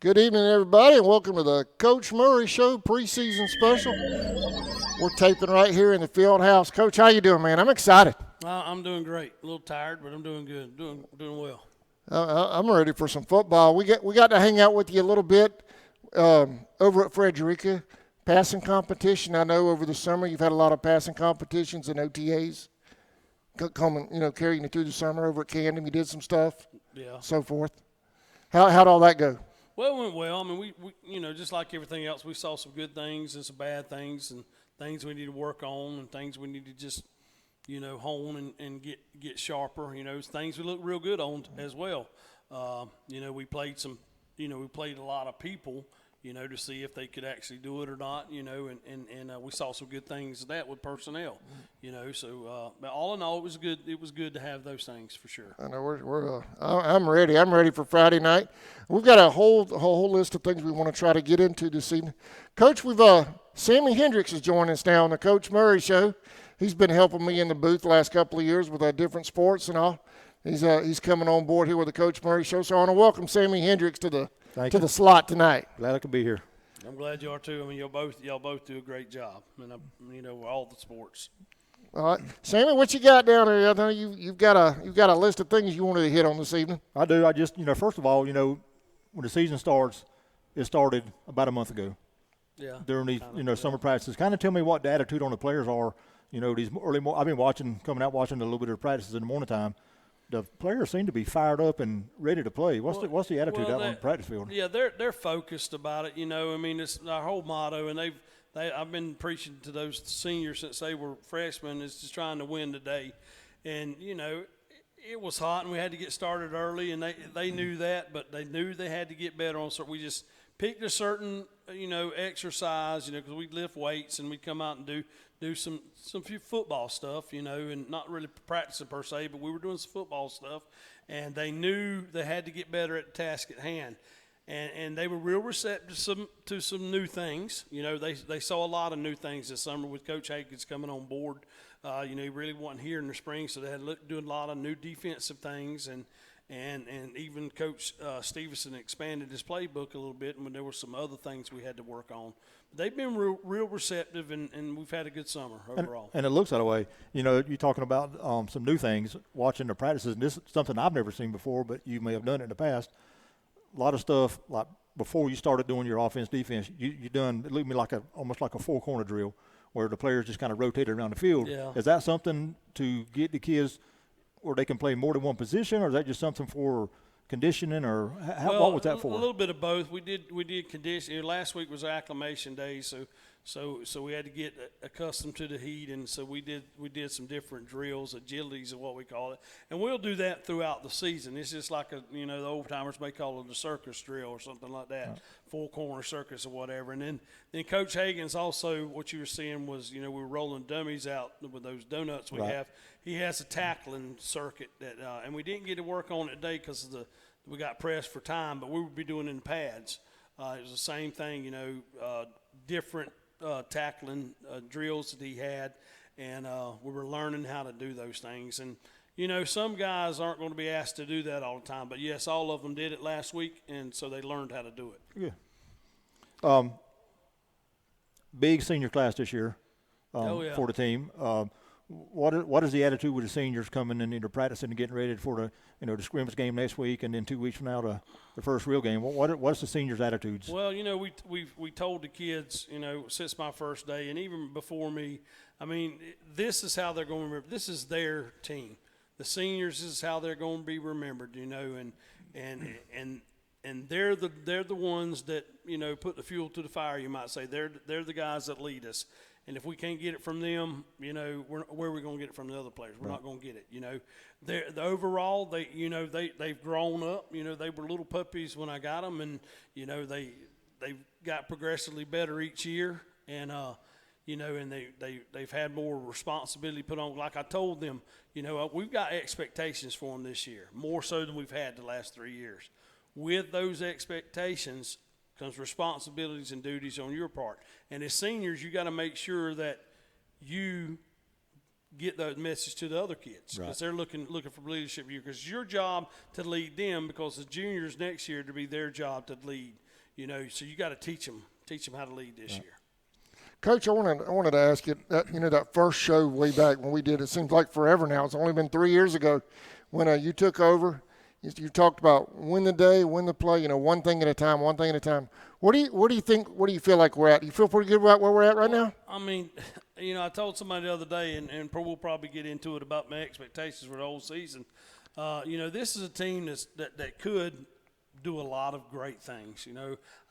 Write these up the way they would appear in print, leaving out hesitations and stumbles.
Good evening, everybody, and welcome to the Coach Murray Show preseason special. We're taping right here in the field house. Coach, how you doing, man? I'm excited. I'm doing great. A little tired, but I'm doing good. Doing well. I'm ready for some football. We got to hang out with you a little bit over at Frederica. Passing competition. I know over the summer you've had a lot of passing competitions and OTAs coming, carrying you through the summer over at Camden. You did some stuff, so forth. How'd all that go? Well, it went well. I mean, we just like everything else, we saw some good things and some bad things, and things we need to work on, and things we need to just, hone and get sharper. Things we look real good on as well. We played we played a lot of people, to see if they could actually do it or not, and we saw some good things of that with personnel, but all in all, it was good. It was good to have those things for sure. I know I'm ready. I'm ready for Friday night. We've got a whole list of things we want to try to get into this evening. Coach, Sammy Hendricks is joining us now on the Coach Murray Show. He's been helping me in the booth the last couple of years with different sports and all. He's coming on board here with the Coach Murray Show. So I want to welcome Sammy Hendricks to the slot tonight. Glad I could be here. I'm glad you are too. I mean, y'all both do a great job, and all the sports. All right, Sammy, what you got down there? I know you've got a list of things you wanted to hit on this evening. I do. I just first of all, when the season starts, it started about a month ago. Yeah. During these summer practices, kind of tell me what the attitude on the players are. These early. I've been watching a little bit of practices in the morning time. The players seem to be fired up and ready to play. What's the attitude out on the practice field? Yeah, they're focused about it. It's our whole motto, and I've been preaching to those seniors since they were freshmen, is just trying to win today. And it was hot, and we had to get started early, and they knew that, but they knew they had to get better on. So we just picked a certain exercise, because we'd lift weights and we'd come out and do some few football stuff, and not really practicing per se, but we were doing some football stuff, and they knew they had to get better at the task at hand, and they were real receptive to some new things. They saw a lot of new things this summer with Coach Hagan's coming on board. He really wasn't here in the spring, so they had doing a lot of new defensive things, and even Coach Stevenson expanded his playbook a little bit, and there were some other things we had to work on. They've been real receptive, and we've had a good summer overall. And it looks that way. You're talking about some new things, watching the practices, and this is something I've never seen before, but you may have done it in the past. A lot of stuff, like before you started doing your offense, defense, you done, it looked to me almost like a four-corner drill where the players just kind of rotated around the field. Yeah. Is that something to get the kids where they can play more than one position, or is that just something for conditioning, or what was that for? A little bit of both. We did conditioning. Last week was acclimation day, so we had to get accustomed to the heat, and so we did some different drills, agilities is what we call it, and we'll do that throughout the season. It's just like the old timers may call it a circus drill or something like that, right. Four corner circus or whatever. And then Coach Hagan's also, what you were seeing was we were rolling dummies out with those donuts we right. have. He has a tackling circuit that, and we didn't get to work on it today because we got pressed for time, but we would be doing it in pads. It was the same thing, different tackling drills that he had, and we were learning how to do those things. And some guys aren't going to be asked to do that all the time, but yes, all of them did it last week, and so they learned how to do it. Yeah. Big senior class this year for the team. What is the attitude with the seniors coming in into practicing and getting ready for the scrimmage game next week, and then 2 weeks from now the first real game? What's the seniors' attitudes? Well, we told the kids, since my first day and even before me, I mean, this is how they're going to remember. This is their team. The seniors, this is how they're going to be remembered, and they're the ones that put the fuel to the fire. You might say they're the guys that lead us. And if we can't get it from them, where are we going to get it from the other players? We're not going to get it. Overall, they've grown up. They were little puppies when I got them, and they've got progressively better each year. And and they've had more responsibility put on. Like I told them, we've got expectations for them this year, more so than we've had the last 3 years. With those expectations comes responsibilities and duties on your part. And as seniors, you got to make sure that you get that message to the other kids, because they're looking for leadership. Because it's your job to lead them, because the juniors next year to be their job to lead. So you got to teach them how to lead this year. Coach, I wanted to ask you that that first show way back when we did. It seems like forever now. It's only been 3 years ago when you took over. You talked about win the day, win the play. One thing at a time, one thing at a time. What do you think? What do you feel like we're at? You feel pretty good about where we're at right now? I mean, I told somebody the other day, and we'll probably get into it about my expectations for the whole season. This is a team that could do a lot of great things.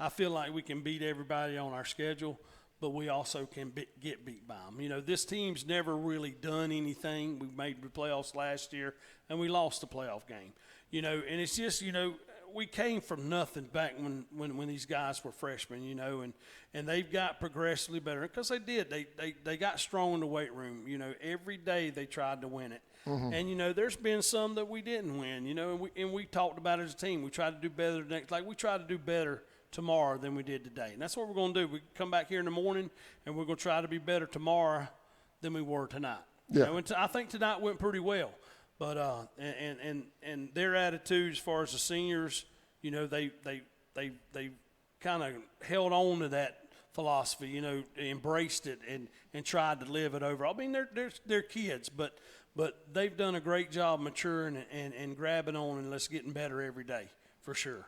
I feel like we can beat everybody on our schedule, but we also can get beat by them. This team's never really done anything. We made the playoffs last year, and we lost the playoff game. And it's just, we came from nothing back when these guys were freshmen, and they've got progressively better because they did. They got strong in the weight room. Every day they tried to win it. Mm-hmm. And, there's been some that we didn't win, and we talked about it as a team. We tried to do better we tried to do better tomorrow than we did today. And that's what we're going to do. We come back here in the morning, and we're going to try to be better tomorrow than we were tonight. Yeah. And I think tonight went pretty well. But and their attitude as far as the seniors, they kind of held on to that philosophy, embraced it and tried to live it over. I mean, they're kids, but they've done a great job maturing and grabbing on and getting better every day for sure.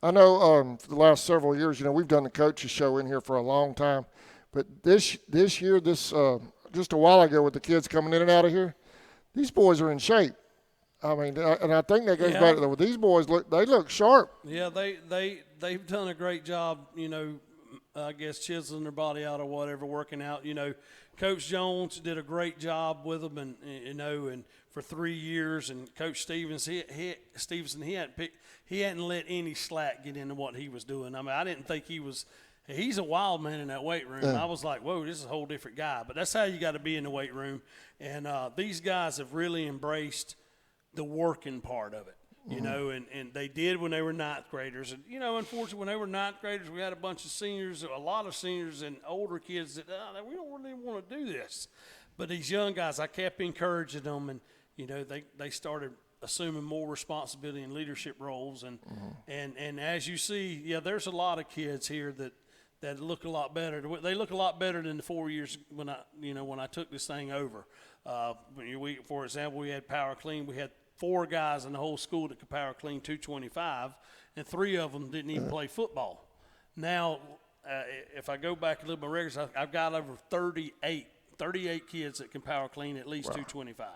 I know for the last several years, we've done the coaches show in here for a long time, but this year, just a while ago with the kids coming in and out of here, these boys are in shape. I mean, and I think that goes back to these boys. They look sharp. Yeah, they've done a great job. I guess chiseling their body out or whatever, working out. Coach Jones did a great job with them, and and for 3 years. And Coach Stevens, he hadn't let any slack get into what he was doing. I mean, I didn't think he's a wild man in that weight room. Yeah. I was like, whoa, this is a whole different guy. But that's how you got to be in the weight room. And these guys have really embraced the working part of it, and they did when they were ninth graders. And, unfortunately, when they were ninth graders, we had a bunch of seniors, a lot of seniors and older kids that we don't really want to do this. But these young guys, I kept encouraging them, and, they started assuming more responsibility and leadership roles. And as you see, there's a lot of kids here that look a lot better. They look a lot better than the 4 years when I took this thing over. For example, we had power clean. We had 4 guys in the whole school that could power clean 225, and 3 of them didn't even play football. Now, if I go back a little bit records, I've got over 38 kids that can power clean at least 225.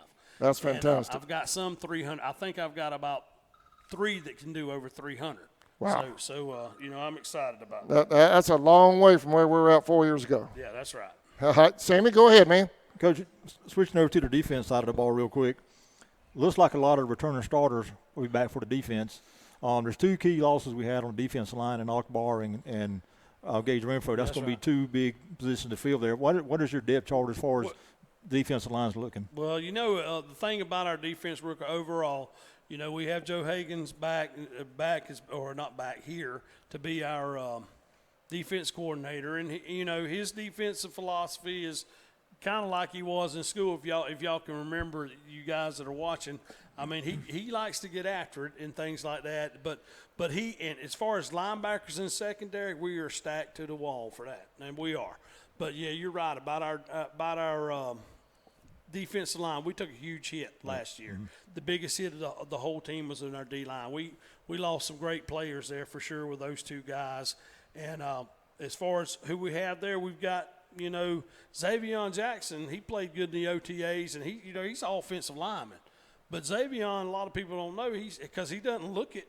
That's fantastic. And, I've got some 300. I think I've got about 3 that can do over 300. Wow. So I'm excited about that. That's a long way from where we were at 4 years ago. Yeah, that's right. All right, Sammy, go ahead, man. Coach, switching over to the defense side of the ball real quick. Looks like a lot of returning starters will be back for the defense. There's 2 key losses we had on the defensive line in Akbar and Gage Renfro. That's going to be 2 big positions to fill there. What is your depth chart as far as defensive lines looking? Well, the thing about our defense work overall, we have Joe Hagan's back here to be our defense coordinator, and his defensive philosophy is kind of like he was in school. If y'all can remember, you guys that are watching, I mean, he likes to get after it and things like that. But and as far as linebackers in secondary, we are stacked to the wall for that, and we are. But yeah, you're right about our defensive line. We took a huge hit last year. Mm-hmm. The biggest hit of the whole team was in our D line. We lost some great players there for sure with those 2 guys. And as far as who we have there, we've got. Xavier Jackson, he played good in the OTAs, and he's an offensive lineman. But Xavier, a lot of people don't know, because he doesn't look it.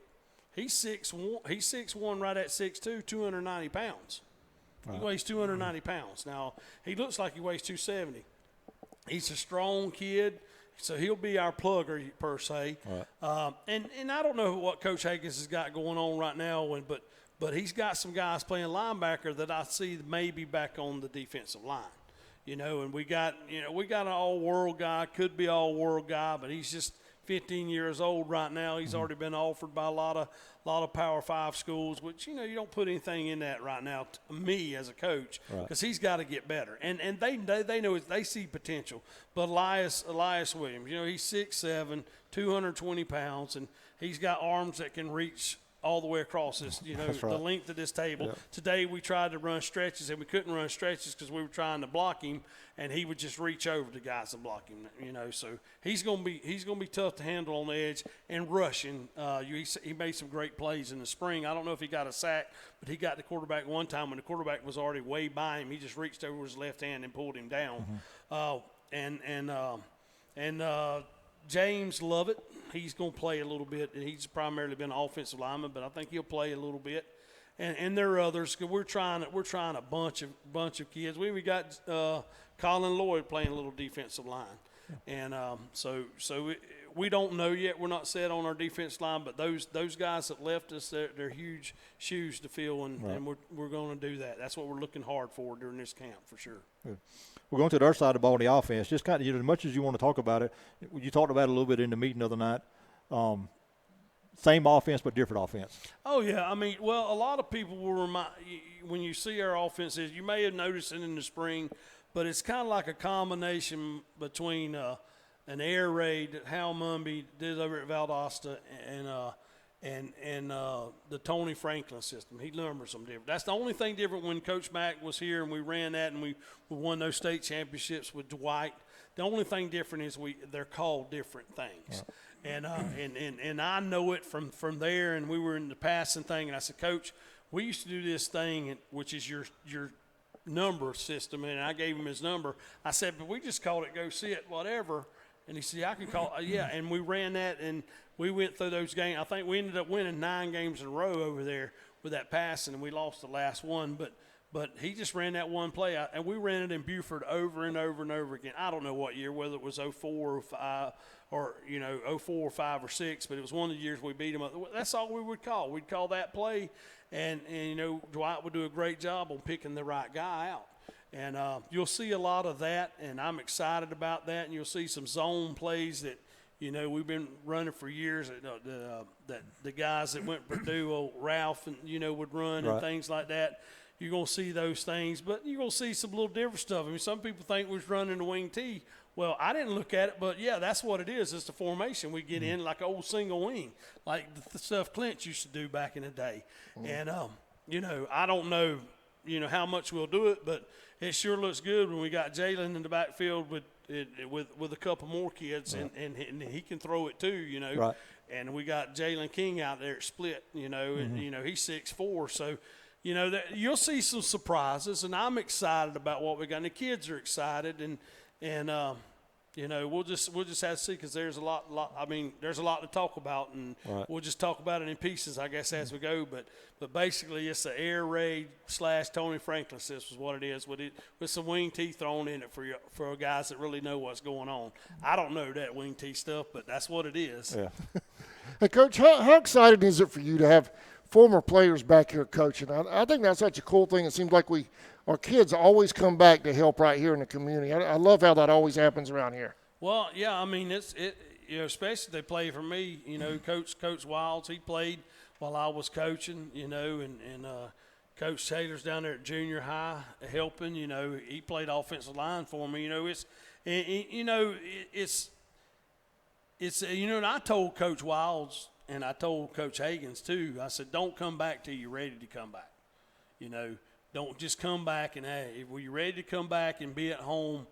He's 6'1", right at 6'2", 290 pounds. He weighs 290 pounds. Now, he looks like he weighs 270. He's a strong kid, so he'll be our plugger per se. Right. And I don't know what Coach Higgins has got going on right now, but he's got some guys playing linebacker that I see maybe back on the defensive line, and we got an all-world guy, could be all-world guy, but he's just 15 years old right now. He's already been offered by a lot of Power 5 schools, which, you don't put anything in that right now to me as a coach, because he's got to get better. And they know they see potential. But Elias Williams, he's 6'7", 220 pounds, and he's got arms that can reach all the way across this, That's the right. length of this table. Yeah. Today we tried to run stretches, and we couldn't run stretches because we were trying to block him, and he would just reach over the guys and block him. So he's gonna be tough to handle on the edge and rushing. He made some great plays in the spring. I don't know if he got a sack, but he got the quarterback one time when the quarterback was already way by him. He just reached over his left hand and pulled him down. James Lovett, he's going to play a little bit. He's primarily been an offensive lineman, but I think he'll play a little bit. And there are others. We're trying a bunch of kids. We got Colin Lloyd playing a little defensive line, and so we don't know yet. We're not set on our defense line, but those guys that left us, they're huge shoes to fill, and we're going to do that. That's what we're looking hard for during this camp for sure. Good. We're going to the other side of the ball in the offense. Just kind of, as much as you want to talk about it, you talked about it a little bit in the meeting the other night. Same offense, but different offense. Oh, yeah. I mean, well, a lot of people will when you see our offenses, you may have noticed it in the spring, but it's kind of like a combination between an air raid that Hal Mumby did over at Valdosta and the Tony Franklin system. He numbers them different. That's the only thing different when Coach Mack was here and we ran that and we won those state championships with Dwight. The only thing different is they're called different things. Right. And I know it from there, and we were in the passing thing, and I said, Coach, we used to do this thing, which is your number system, and I gave him his number. I said, but we just called it go sit, whatever. And he said, I can call yeah. And we ran that, and we went through those games. I think we ended up winning 9 games in a row over there with that passing, and we lost the last one. But he just ran that one play out, and we ran it in Buford over and over and over again. I don't know what year, whether it was 04 or 05 or 04 or 5 or 6, but it was one of the years we beat them up. That's all we would call. We'd call that play, and Dwight would do a great job on picking the right guy out. And you'll see a lot of that, and I'm excited about that. And you'll see some zone plays that, we've been running for years. That the guys that went Purdue, Ralph, and would run and things like that. You're going to see those things, but you're going to see some little different stuff. I mean, some people think we was running the wing T. Well, I didn't look at it, but, yeah, that's what it is. It's the formation we get in, like an old single wing, like the stuff Clint used to do back in the day. And, I don't know, how much we'll do it, but it sure looks good when we got Jalen in the backfield with a couple more kids, and he can throw it too, Right. And we got Jalen King out there at split, and, he's 6'4", so – you'll see some surprises, and I'm excited about what we got. And the kids are excited, and we'll just have to see because there's a lot. I mean, there's a lot to talk about, and we'll just talk about it in pieces, I guess, as we go. But basically, it's the air raid / Tony Franklin system is what it is with some wing T thrown in it for guys that really know what's going on. I don't know that wing T stuff, but that's what it is. Yeah. Hey, Coach, how exciting is it for you to have former players back here coaching? I think that's such a cool thing. It seems like our kids always come back to help right here in the community. I love how that always happens around here. Well, yeah, I mean, especially they play for me. Coach Wilds, he played while I was coaching. And Coach Taylor's down there at junior high helping. He played offensive line for me. And I told Coach Wilds. And I told Coach Hagans, too, I said, don't come back till you're ready to come back. Don't just come back and, hey, when you're ready to come back and be at home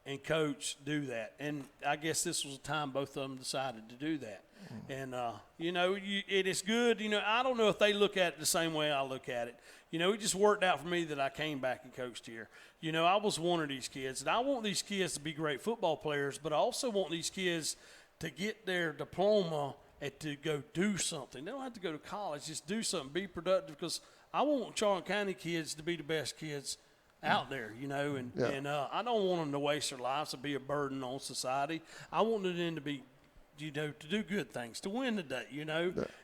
and coach, do that. And I guess this was the time both of them decided to do that. And, it is good. I don't know if they look at it the same way I look at it. It just worked out for me that I came back and coached here. I was one of these kids, and I want these kids to be great football players, but I also want these kids to get their diploma and to go do something. They don't have to go to college. Just do something. Be productive, because I want Charlotte County kids to be the best kids out there, and I don't want them to waste their lives, to be a burden on society. I want them to be, to do good things, to win the day,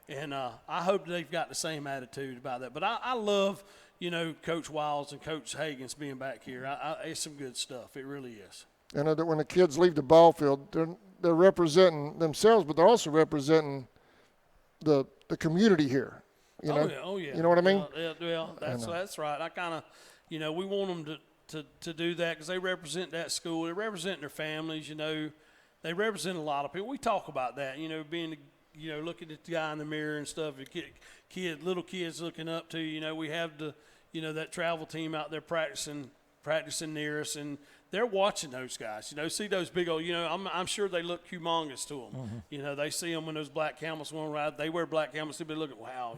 and I hope they've got the same attitude about that. But I love, Coach Wilds and Coach Hagans being back here. It's some good stuff. It really is. I know that when the kids leave the ball field, they're representing themselves, but they're also representing the community here. Oh yeah. You know what I mean? That's right. I kind of, we want them to do that because they represent that school. They represent their families. They represent a lot of people. We talk about that. Being looking at the guy in the mirror and stuff. Little kids looking up to you. We have that travel team out there practicing near us, and they're watching those guys. See those big old. I'm sure they look humongous to them. Mm-hmm. They see them when those black helmets want to ride. They wear black helmets. They be looking, wow.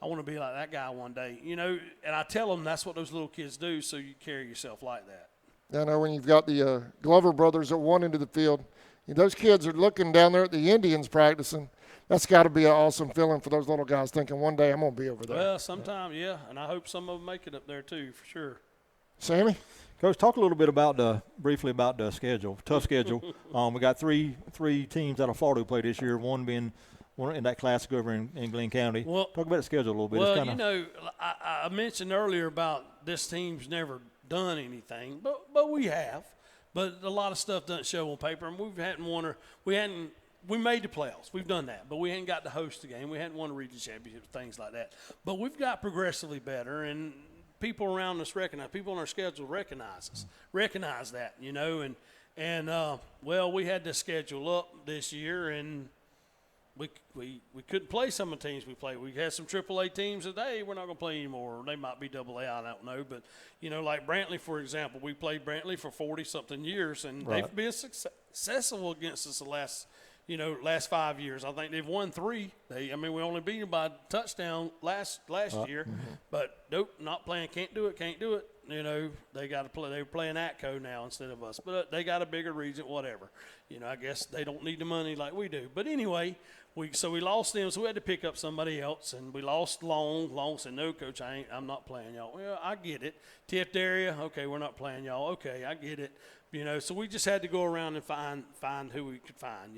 I want to be like that guy one day. And I tell them that's what those little kids do. So you carry yourself like that. I know when you've got the Glover brothers at one end of the field, those kids are looking down there at the Indians practicing. That's got to be an awesome feeling for those little guys thinking one day I'm going to be over there. Well, sometime, yeah. And I hope some of them make it up there too, for sure. Sammy? Coach, talk a little bit briefly about the schedule. Tough schedule. We got three teams out of Florida who play this year, one being one in that classic over in Glenn County. Well, talk about the schedule a little bit. Well, I mentioned earlier about this team's never done anything, but we have. But a lot of stuff doesn't show on paper, and we made the playoffs. We've done that, but we hadn't got to host the game. We hadn't won a region championship, things like that. But we've got progressively better, and people around us people on our schedule recognize that, well, we had to schedule up this year, and we couldn't play some of the teams we played. We had some AAA teams that, hey, we're not going to play anymore. Or they might be AA, I don't know. But, like Brantley, for example, we played Brantley for 40-something years, and right. they've been successful against us the last 5 years. I think they've won 3. We only beat them by a touchdown last year. Mm-hmm. But, nope, not playing. Can't do it. They got to play. They're playing ATCO now instead of us. But they got a bigger region, whatever. I guess they don't need the money like we do. But anyway, we lost them, so we had to pick up somebody else. And we lost Long. Long said, no, Coach, I'm not playing y'all. Well, I get it. Tift area, okay, we're not playing y'all. Okay, I get it. So we just had to go around and find who we could find.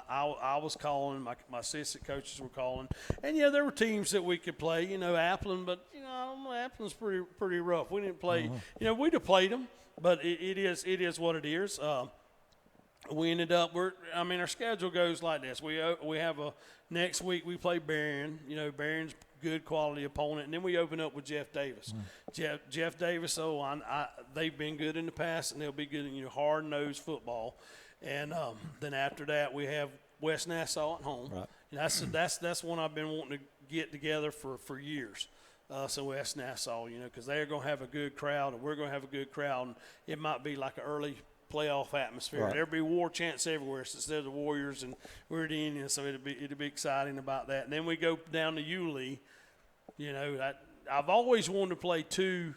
I was calling, my assistant coaches were calling, and there were teams that we could play. Appleton, but I don't know, Appleton's pretty rough. We didn't play. We'd have played them, but it is what it is. We ended up. Our schedule goes like this. We have next week we play Berrien. Berrien's good quality opponent, and then we open up with Jeff Davis. Jeff Davis. They've been good in the past, and they'll be good in hard nosed football. And then after that we have West Nassau at home. Right. And that's one I've been wanting to get together for years. So West Nassau, because they're going to have a good crowd, and we're going to have a good crowd, and it might be like an early playoff atmosphere. Right. There'll be war chants everywhere since they're the Warriors and we're the Indians, so it'll be exciting about that. And then we go down to Yulee. I've always wanted to play 2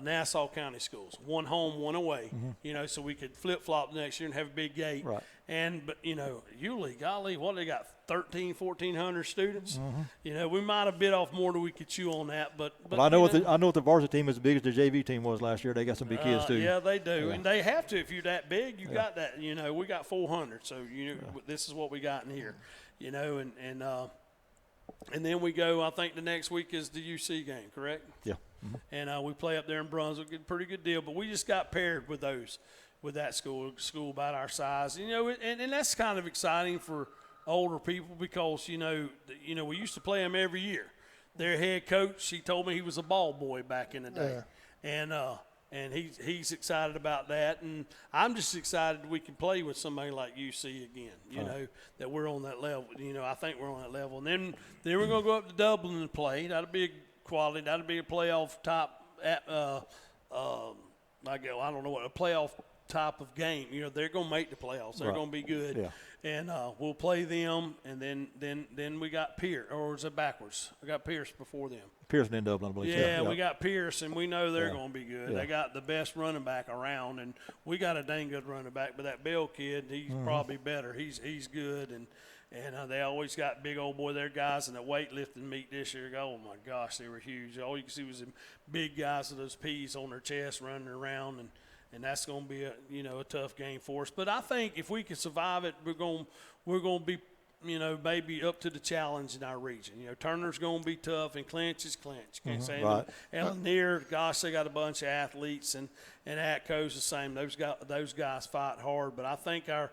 Nassau County schools, one home, one away. Mm-hmm. So we could flip flop the next year and have a big gate. Right. But Yulee, golly, what they got, 1,400 students. Mm-hmm. We might have bit off more than we could chew on that, but I know what the varsity team is as big as the JV team was last year. They got some big kids too. Yeah, they do, yeah. And they have to. If you're that big, you got that. We got 400, so this is what we got in here. And then we go. I think the next week is the UC game, correct? Yeah. Mm-hmm. And we play up there in Brunswick. Get a pretty good deal, but we just got paired with that school about our size. And that's kind of exciting for older people because we used to play them every year. Their head coach, he told me he was a ball boy back in the day, and he's excited about that, and I'm just excited we can play with somebody like UC again. That we're on that level. I think we're on that level, and then we're gonna go up to Dublin and play. That'll be a quality. That'll be a playoff top. I don't know what a playoff type of game. They're gonna make the playoffs. They're gonna be good. Yeah. And we'll play them, and then we got Pierce, or is it backwards? We got Pierce before them. Pearson in Dublin, I believe. Yeah, we got Pierce, and we know they're going to be good. Yeah. They got the best running back around, and we got a dang good running back. But that Bill kid, he's probably better. He's good, and they always got big old boy. Their guys in the weightlifting meet this year. Oh my gosh, they were huge. All you can see was them big guys with those P's on their chest running around, and that's going to be a tough game for us. But I think if we can survive it, we're going to be maybe up to the challenge in our region. Turner's going to be tough, and Clinch is Clinch. Can't say right. And Lanier, gosh, they got a bunch of athletes, and Atco's the same. Those guys fight hard. But I think our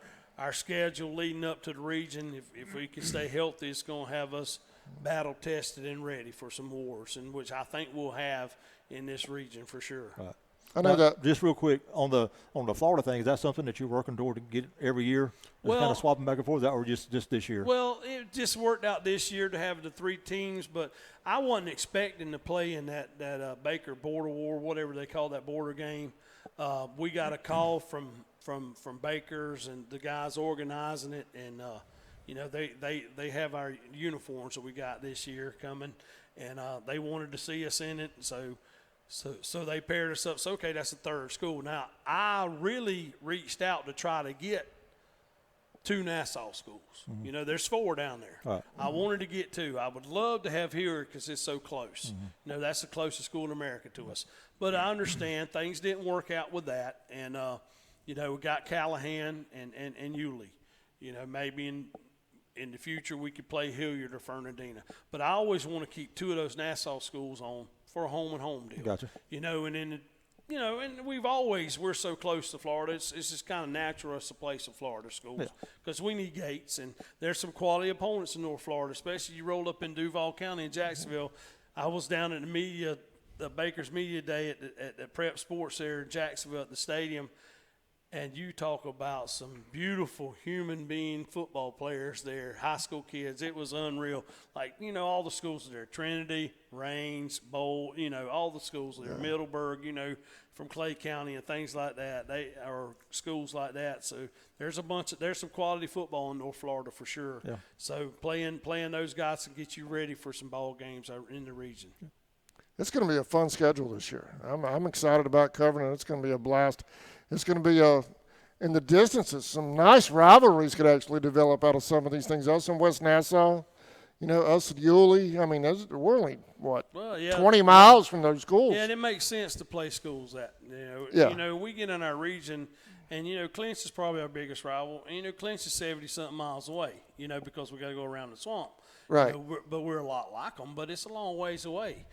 schedule leading up to the region, if we can stay healthy, it's going to have us battle tested and ready for some wars, and which I think we'll have in this region for sure. Right. I know that. Just real quick on the Florida thing, is that something that you're working toward to get every year? Just kind of swapping back and forth, or just this year? Well, it just worked out this year to have the 3 teams, but I wasn't expecting to play in that Baker border war, whatever they call that border game. We got a call from Bakers and the guys organizing it, and they have our uniforms that we got this year coming, and they wanted to see us in it, so they paired us up. So, okay, that's the 3rd school. Now, I really reached out to try to get 2 Nassau schools. Mm-hmm. There's 4 down there. Right. I wanted to get 2. I would love to have here because it's so close. Mm-hmm. That's the closest school in America to us. But I understand things didn't work out with that. And, we got Callahan and Yulee. Maybe in the future we could play Hilliard or Fernandina. But I always want to keep 2 of those Nassau schools on for a home and home deal. Gotcha. And then and we're so close to Florida. It's just kind of natural us to play some Florida schools because we need gates, and there's some quality opponents in North Florida, especially you roll up in Duval County in Jacksonville. I was down at the Baker's Media Day at Prep Sports there in Jacksonville at the stadium, and you talk about some beautiful human being football players there, high school kids. It was unreal. Like, all the schools there, Trinity, Rains, Bowl, all the schools there, Middleburg, from Clay County and things like that. They are schools like that. So there's some quality football in North Florida for sure. Yeah. So playing those guys to get you ready for some ball games in the region. It's going to be a fun schedule this year. I'm excited about covering it. It's going to be a blast. It's going to be in the distances, some nice rivalries could actually develop out of some of these things. Us in West Nassau, us at Yulee. I mean, we're only, 20 miles from those schools. Yeah, and it makes sense to play schools that, we get in our region, and, Clinch is probably our biggest rival. And, Clinch is 70-something miles away, because we got to go around the swamp. Right. But we're a lot like them, but it's a long ways away.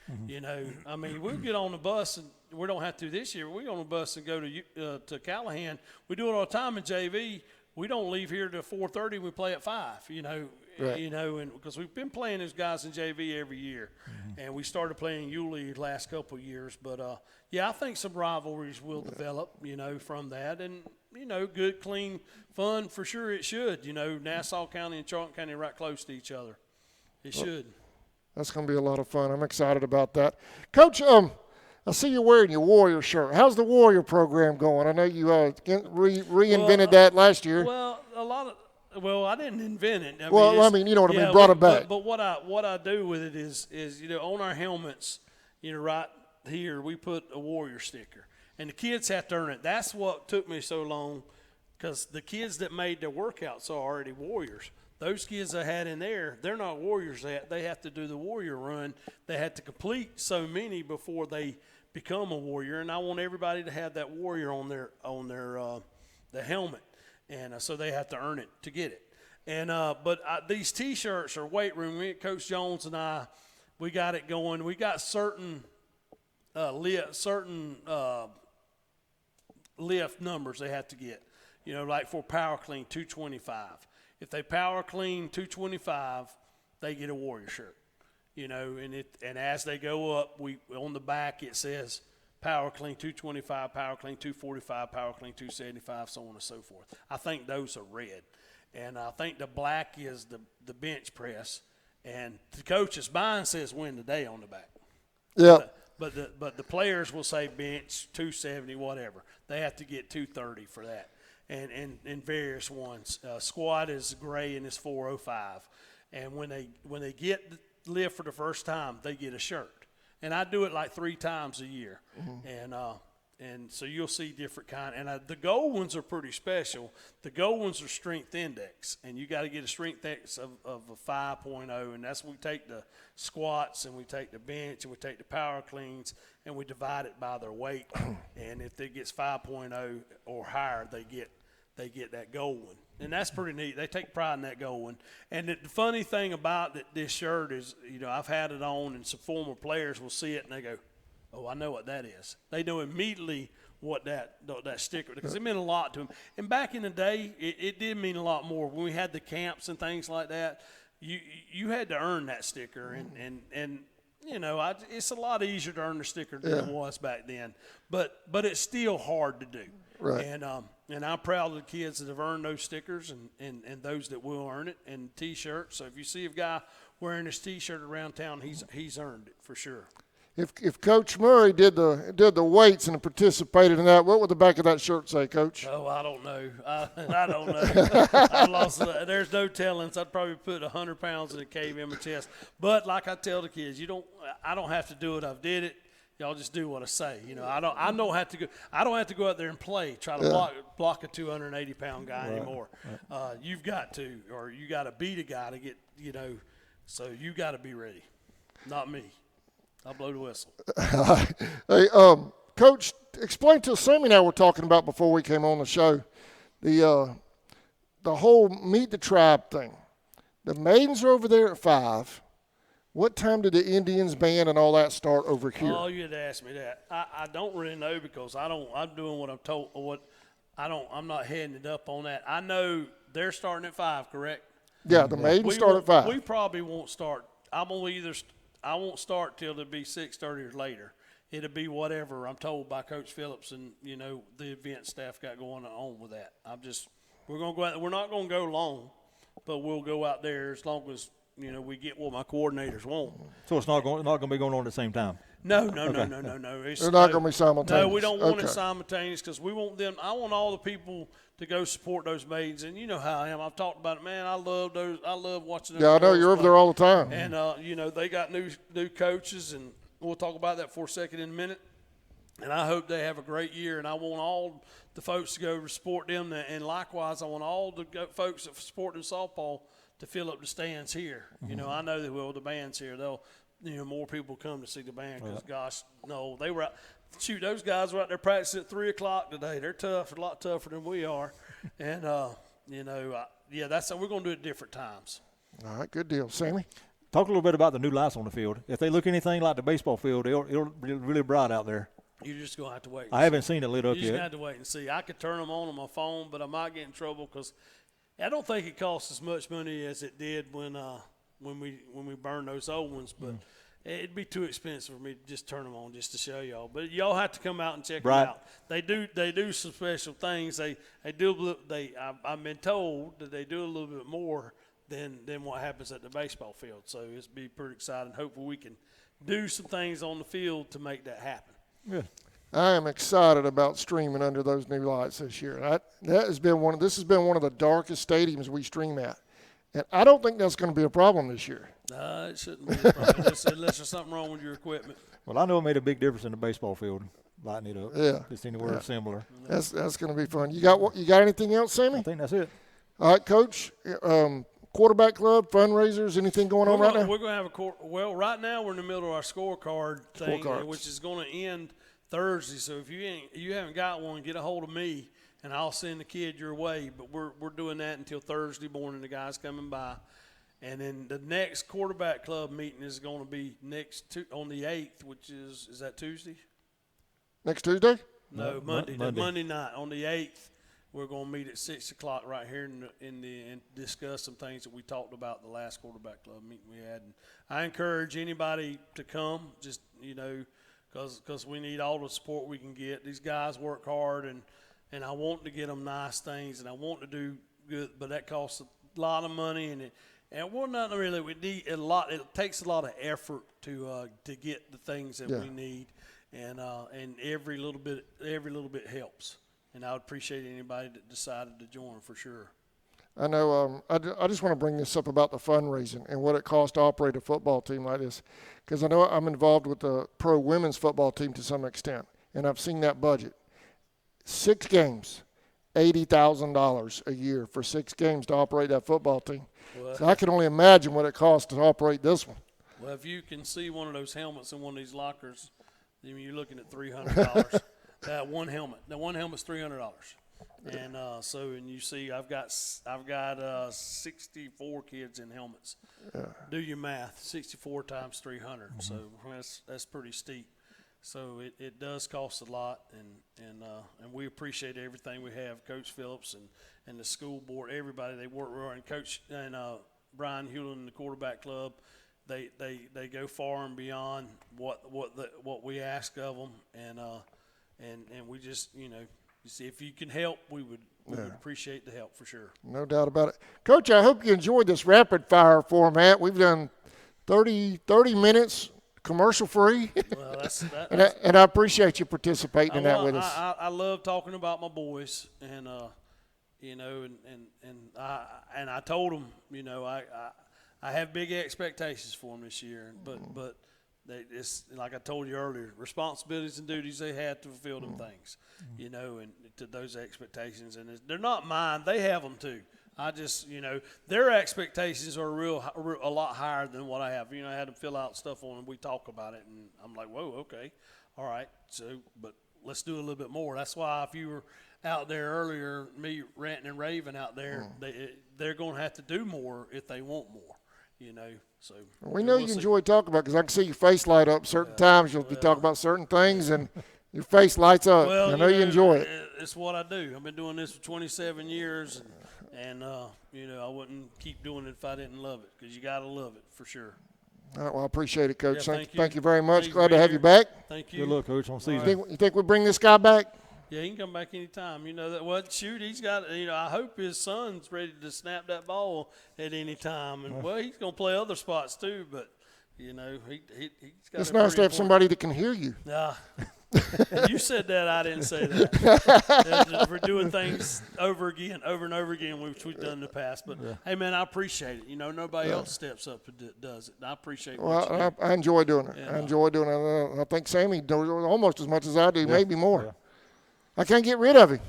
I mean, we'll get on the bus, and we don't have to this year. We get on the bus and go to Callahan. We do it all the time in JV. We don't leave here till 4:30. We play at 5. Right. And because we've been playing those guys in JV every year, and we started playing Yulee the last couple of years. But I think some rivalries will develop, from that, and good, clean, fun for sure. It should. Nassau County and Charlton County are right close to each other. It should. That's going to be a lot of fun. I'm excited about that. Coach, I see you wearing your Warrior shirt. How's the Warrior program going? I know you reinvented that last year. Well, I didn't invent it. Brought it back. But what I do with it is on our helmets, right here we put a Warrior sticker, and the kids have to earn it. That's what took me so long, because the kids that made their workouts are already Warriors. Those kids I had in there, they're not Warriors yet. They have to do the Warrior run. They have to complete so many before they become a Warrior, and I want everybody to have that Warrior on their the helmet, and so they have to earn it to get it. And these T-shirts are weight room. Coach Jones and I, we got it going. We got certain lift numbers they have to get. Like for power clean 225. If they power clean 225, they get a Warrior shirt. And as they go up, on the back it says power clean 225, power clean 245, power clean 275, so on and so forth. I think those are red. And I think the black is the bench press. And the coach's mine says win today on the back. Yeah. But the players will say bench 270, whatever. They have to get 230 for that. And various ones. Squad is gray and it's 405. And when they get lift for the first time, they get a shirt. And I do it like 3 times a year. And so you'll see different kind. And the gold ones are pretty special. The gold ones are strength index, and you got to get a strength index of a 5.0. And that's when we take the squats and we take the bench and we take the power cleans and we divide it by their weight. And if it gets 5.0 or higher, they get that gold one. And that's pretty neat. They take pride in that gold one. And the funny thing about this shirt is, I've had it on, and some former players will see it and they go, "Oh, I know what that is." They know immediately what that sticker, because it meant a lot to them. And back in the day, it did mean a lot more. When we had the camps and things like that, you had to earn that sticker. And you know, it's a lot easier to earn a sticker than it was back then. But it's still hard to do. Right. And I'm proud of the kids that have earned those stickers and those that will earn it, and T-shirts. So if you see a guy wearing his T-shirt around town, he's earned it for sure. If Coach Murray did the weights and participated in that, what would the back of that shirt say, Coach? Oh, I don't know. I don't know. I lost. There's no telling. So I'd probably put 100 pounds in a cave in my chest. But like I tell the kids, I don't have to do it. I've did it. Y'all just do what I say. You know, I don't have to go. I don't have to go out there and try to block a 280-pound guy anymore. Right. You've got to, or you got to beat a guy to get. You know, so you got to be ready. Not me. I'll blow the whistle. Hey, Coach, explain to us, Sammy and I were talking about before we came on the show, the whole meet the tribe thing. The maidens are over there at 5. What time did the Indians band and all that start over here? Oh, you'd ask me that. I don't really know because I'm doing what I'm told. I'm not heading it up on that. I know they're starting at 5, correct? Yeah, the maidens start at 5. We probably won't start. I won't start till it'll be 6:30 or later. It'll be whatever I'm told by Coach Phillips and, you know, the event staff got going on with that. We're going to go out. We're not going to go long, but we'll go out there as long as, you know, we get what my coordinators want. So it's not going to be going on at the same time? No. They're not going to be simultaneous. No, we don't want it simultaneous because we want them. I want all the people to go support those maidens, and you know how I am. I've talked about it, man. I love those. I love watching them. Yeah, I know you're over there all the time. And you know, they got new coaches, and we'll talk about that for a second in a minute. And I hope they have a great year. And I want all the folks to go support them, and likewise, I want all the folks that support in softball to fill up the stands here. Mm-hmm. You know, I know they will. The band's here. More people come to see the band because, gosh, no, they were out. Shoot, those guys were out there practicing at 3 o'clock today. They're tough, a lot tougher than we are. And, that's how we're going to do it at different times. All right, good deal. Sammy? Talk a little bit about the new lights on the field. If they look anything like the baseball field, it'll be really bright out there. You're just going to have to wait. I haven't seen it lit up yet. You're just going to have to wait and see. I could turn them on my phone, but I might get in trouble because I don't think it costs as much money as it did when we burned those old ones. But it'd be too expensive for me to just turn them on just to show y'all. But y'all have to come out and check them out. They do some special things. I've been told that they do a little bit more than what happens at the baseball field. So it's be pretty exciting. Hopefully we can do some things on the field to make that happen. Good. I am excited about streaming under those new lights this year. This has been one of the darkest stadiums we stream at, and I don't think that's going to be a problem this year. It shouldn't be a problem unless there's something wrong with your equipment. Well, I know it made a big difference in the baseball field, lighting it up. Yeah, just anywhere similar. That's going to be fun. You got anything else, Sammy? I think that's it. All right, Coach. Quarterback club, fundraisers, anything going on right now? We're going to have right now we're in the middle of our scorecard thing, which is going to end Thursday. So if you haven't got one, get a hold of me and I'll send the kid your way. But we're doing that until Thursday morning. The guys coming by, and then the next quarterback club meeting is going to be on the 8th, which is that Tuesday? Next Tuesday? No, Monday. Monday night on the 8th. We're going to meet at 6 o'clock right here and discuss some things that we talked about the last quarterback club meeting we had. And I encourage anybody to come, just, you know, because we need all the support we can get. These guys work hard, and I want to get them nice things, and I want to do good, but that costs a lot of money, and we're not really. We need a lot. It takes a lot of effort to get the things that we need, and every little bit helps. And I would appreciate anybody that decided to join for sure. I know I just want to bring this up about the fundraising and what it costs to operate a football team like this, because I know I'm involved with the pro women's football team to some extent, and I've seen that budget. 6 games, $80,000 a year for 6 games to operate that football team. Well, so I can only imagine what it costs to operate this one. Well, if you can see one of those helmets in one of these lockers, then you're looking at $300. That one helmet. The one helmet's $300, and and you see, I've got 64 kids in helmets. Yeah. Do your math. 64 times 300. Mm-hmm. So that's pretty steep. So it does cost a lot, and we appreciate everything we have. Coach Phillips and the school board, everybody they work with, and Coach and Brian Hewlin, the quarterback club. they go far and beyond what we ask of them, and we just, you see, if you can help, we would appreciate the help for sure. No doubt about it. Coach, I hope you enjoyed this rapid fire format. We've done 30 minutes commercial free. Well, and I appreciate you participating in that with us. I love talking about my boys, and and I told them, I have big expectations for them this year, but it's like I told you earlier, responsibilities and duties they have to fulfill them things, and to those expectations, and they're not mine. They have them too. I just, their expectations are a lot higher than what I have. I had to fill out stuff on them. We talk about it, and I'm like, whoa, okay, all right. So, but let's do a little bit more. That's why if you were out there earlier, me ranting and raving out there, they're going to have to do more if they want more, So we know you enjoy talking about it because I can see your face light up certain times. You'll be talking about certain things, and your face lights up. Well, I know you enjoy it. It's what I do. I've been doing this for 27 years, and I wouldn't keep doing it if I didn't love it, because you got to love it for sure. All right, well, I appreciate it, Coach. Yeah, thank you very much. Thank Glad to have you back. Thank you. Good luck, Coach, on season. You think we bring this guy back? Yeah, he can come back anytime. Shoot, he's got, I hope his son's ready to snap that ball at any time. And, well, he's going to play other spots too, but, he's got It's nice to have somebody that can hear you. Yeah. You said that. I didn't say that. We're doing things over and over again, which we've done in the past. But, hey, man, I appreciate it. Nobody else steps up and does it. And I appreciate what you do. I enjoy doing it. I enjoy doing it. I think Sammy does it almost as much as I do, maybe more. Yeah. I can't get rid of him.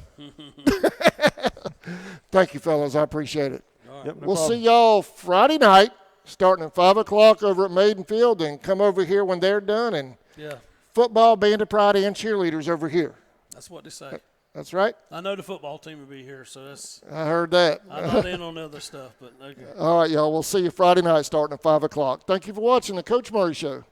Thank you, fellas. I appreciate it. All Yep, no We'll problem. see y'all Friday night, starting at 5 o'clock over at Maiden Field, and come over here when they're done. And Yeah, football, band of pride, and cheerleaders over here. that's what they say. That's right. I know the football team will be here, so I heard that. I'm not in on the other stuff, but okay. All right, y'all. We'll see you Friday night starting at 5 o'clock. Thank you for watching the Coach Murray Show.